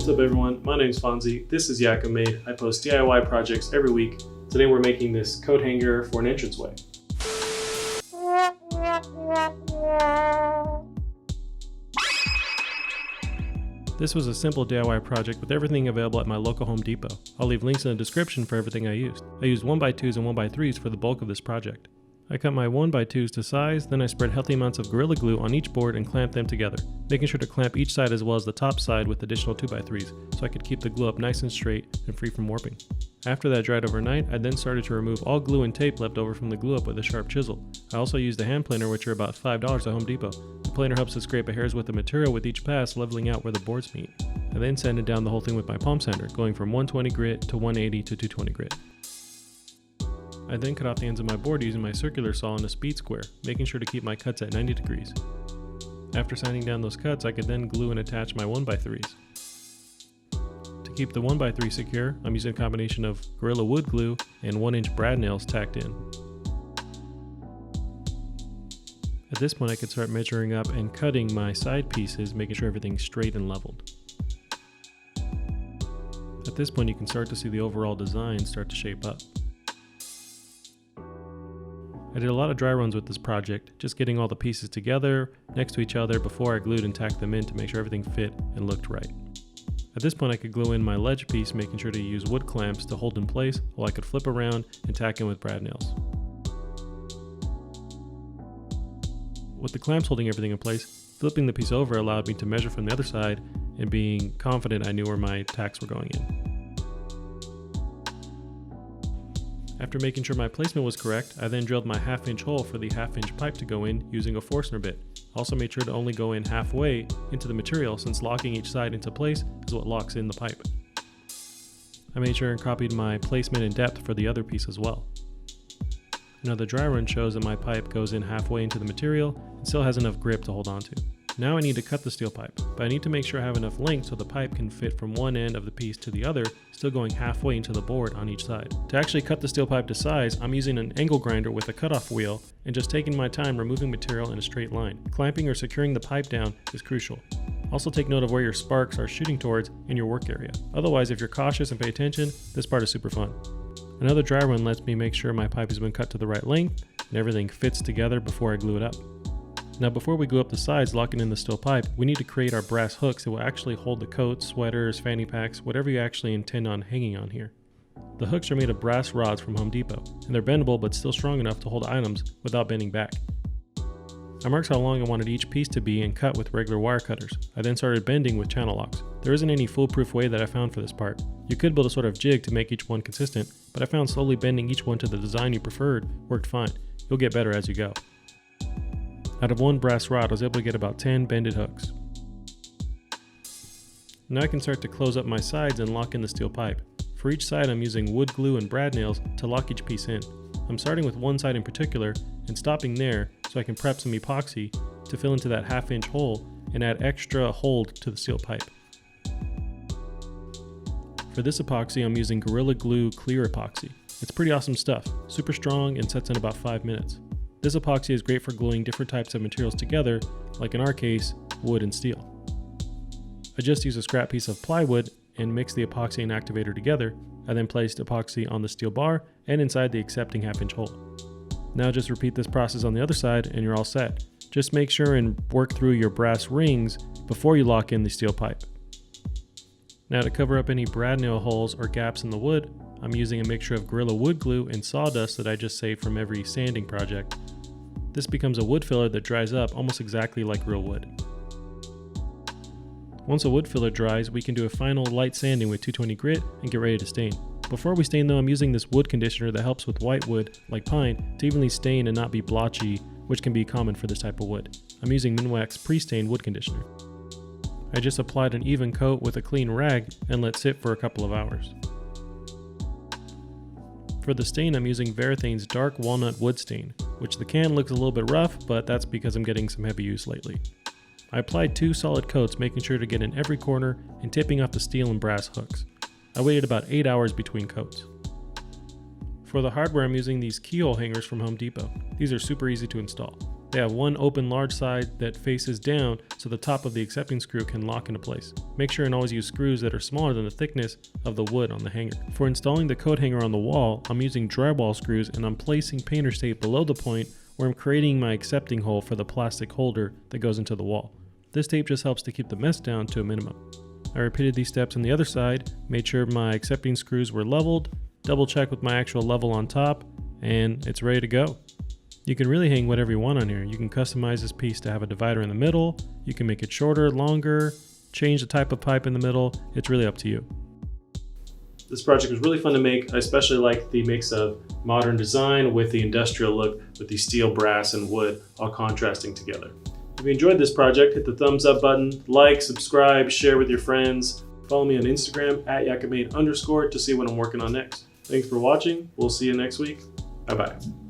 What's up everyone, my name's Fonze, this is Yakimade. I post DIY projects every week. Today we're making this coat hanger for an entranceway. This was a simple DIY project with everything available at my local Home Depot. I'll leave links in the description for everything I used. I used 1x2s and 1x3s for the bulk of this project. I cut my 1x2s to size, then I spread healthy amounts of Gorilla Glue on each board and clamped them together, making sure to clamp each side as well as the top side with additional 2x3s so I could keep the glue up nice and straight and free from warping. After that dried overnight, I then started to remove all glue and tape left over from the glue up with a sharp chisel. I also used a hand planer, which are about $5 at Home Depot. The planer helps to scrape a hair's width of material with each pass, leveling out where the boards meet. I then sanded down the whole thing with my palm sander, going from 120 grit to 180 to 220 grit. I then cut off the ends of my board using my circular saw in a speed square, making sure to keep my cuts at 90 degrees. After sanding down those cuts, I could then glue and attach my 1x3s. To keep the 1x3 secure, I'm using a combination of Gorilla Wood glue and 1-inch brad nails tacked in. At this point I could start measuring up and cutting my side pieces, making sure everything's straight and leveled. At this point you can start to see the overall design start to shape up. I did a lot of dry runs with this project, just getting all the pieces together next to each other before I glued and tacked them in to make sure everything fit and looked right. At this point I could glue in my ledge piece, making sure to use wood clamps to hold in place while I could flip around and tack in with brad nails. With the clamps holding everything in place, flipping the piece over allowed me to measure from the other side and being confident I knew where my tacks were going in. After making sure my placement was correct, I then drilled my 1/2-inch hole for the 1/2-inch pipe to go in using a Forstner bit. I also made sure to only go in halfway into the material, since locking each side into place is what locks in the pipe. I made sure and copied my placement and depth for the other piece as well. Now the dry run shows that my pipe goes in halfway into the material and still has enough grip to hold onto. Now I need to cut the steel pipe, but I need to make sure I have enough length so the pipe can fit from one end of the piece to the other, still going halfway into the board on each side. To actually cut the steel pipe to size, I'm using an angle grinder with a cutoff wheel and just taking my time removing material in a straight line. Clamping or securing the pipe down is crucial. Also take note of where your sparks are shooting towards in your work area. Otherwise, if you're cautious and pay attention, this part is super fun. Another dry run lets me make sure my pipe has been cut to the right length and everything fits together before I glue it up. Now before we glue up the sides locking in the steel pipe, we need to create our brass hooks that will actually hold the coats, sweaters, fanny packs, whatever you actually intend on hanging on here. The hooks are made of brass rods from Home Depot, and they're bendable but still strong enough to hold items without bending back. I marked how long I wanted each piece to be and cut with regular wire cutters. I then started bending with channel locks. There isn't any foolproof way that I found for this part. You could build a sort of jig to make each one consistent, but I found slowly bending each one to the design you preferred worked fine. You'll get better as you go. Out of one brass rod, I was able to get about 10 bended hooks. Now I can start to close up my sides and lock in the steel pipe. For each side, I'm using wood glue and brad nails to lock each piece in. I'm starting with one side in particular and stopping there so I can prep some epoxy to fill into that 1/2-inch hole and add extra hold to the steel pipe. For this epoxy, I'm using Gorilla Glue Clear Epoxy. It's pretty awesome stuff, super strong and sets in about 5 minutes. This epoxy is great for gluing different types of materials together, like in our case, wood and steel. I just used a scrap piece of plywood and mixed the epoxy and activator together. I then placed epoxy on the steel bar and inside the accepting 1/2-inch hole. Now just repeat this process on the other side and you're all set. Just make sure and work through your brass rings before you lock in the steel pipe. Now to cover up any brad nail holes or gaps in the wood, I'm using a mixture of Gorilla Wood glue and sawdust that I just saved from every sanding project. This becomes a wood filler that dries up almost exactly like real wood. Once a wood filler dries, we can do a final light sanding with 220 grit and get ready to stain. Before we stain though, I'm using this wood conditioner that helps with white wood, like pine, to evenly stain and not be blotchy, which can be common for this type of wood. I'm using Minwax pre-stained wood conditioner. I just applied an even coat with a clean rag and let sit for a couple of hours. For the stain, I'm using Varathane's dark walnut wood stain, which the can looks a little bit rough, but that's because I'm getting some heavy use lately. I applied 2 solid coats, making sure to get in every corner and tipping off the steel and brass hooks. I waited about 8 hours between coats. For the hardware, I'm using these keyhole hangers from Home Depot. These are super easy to install. They have one open large side that faces down so the top of the accepting screw can lock into place. Make sure and always use screws that are smaller than the thickness of the wood on the hanger. For installing the coat hanger on the wall, I'm using drywall screws and I'm placing painter's tape below the point where I'm creating my accepting hole for the plastic holder that goes into the wall. This tape just helps to keep the mess down to a minimum. I repeated these steps on the other side, made sure my accepting screws were leveled, double checked with my actual level on top, and it's ready to go. You can really hang whatever you want on here. You can customize this piece to have a divider in the middle, you can make it shorter, longer, change the type of pipe in the middle, it's really up to you. This project was really fun to make. I especially like the mix of modern design with the industrial look with the steel, brass, and wood all contrasting together. If you enjoyed this project, hit the thumbs up button, like, subscribe, share with your friends. Follow me on Instagram at Yakimade_ to see what I'm working on next. Thanks for watching. We'll see you next week. Bye-bye.